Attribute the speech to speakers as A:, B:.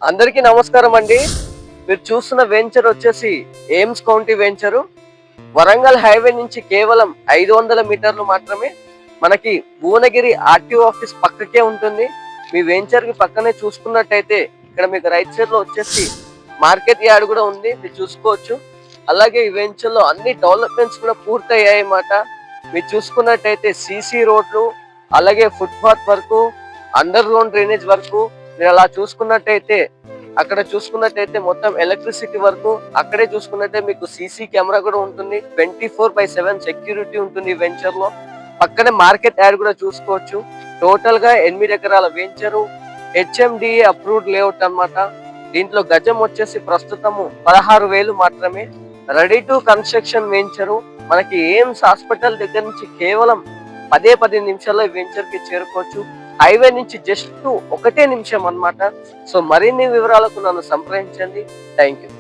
A: అందరికీ నమస్కారం అండి. మీరు చూస్తున్న వెంచర్ వచ్చేసి AIIMS county venture. Warangal highway నుంచి కేవలం 500 మీటర్లు మాత్రమే. మనకి భువనగిరి ఆర్టీఓ ఆఫీస్ పక్కకే ఉంటుంది. మీ వెంచర్ కి పక్కనే చూసుకున్నట్టయితే ఇక్కడ మీకు రైట్ సైడ్ లో వచ్చేసి మార్కెట్ యార్డ్ కూడా ఉంది, మీరు చూసుకోవచ్చు. అలాగే ఈ వెంచర్ లో అన్ని డెవలప్మెంట్స్ కూడా పూర్తయ్యాయి అన్నమాట. మీరు చూసుకున్నట్టయితే సీసీ రోడ్లు, అలాగే ఫుట్పాత్ వరకు, అండర్ గ్రౌండ్ డ్రైనేజ్ వరకు, మీరు అలా చూసుకున్నట్టయితే అక్కడ చూసుకున్నట్టయితే మొత్తం ఎలక్ట్రిసిటీ వరకు, అక్కడే చూసుకున్నట్టే మీకు సీసీ కెమెరా కూడా ఉంటుంది. 24/7 సెక్యూరిటీ ఉంటుంది ఈ వెంచర్ లో. పక్కనే మార్కెట్ యార్డ్ కూడా చూసుకోవచ్చు. టోటల్ గా 8 ఎకరాల వెంచరు, హెచ్ఎండిఏ అప్రూవ్డ్ లేఅవుట్ అన్నమాట. దీంట్లో గజం వచ్చేసి ప్రస్తుతము 16,000 మాత్రమే. Ready to construction venture. మనకి ఎయిమ్స్ హాస్పిటల్ దగ్గర నుంచి కేవలం 10 నిమిషాల్లో ఈ వెంచర్ కి చేరుకోవచ్చు. హైవే నుంచి జస్ట్ 1 నిమిషం అన్నమాట. సో మరిన్ని వివరాలకు నన్ను సంప్రదించండి. Thank you.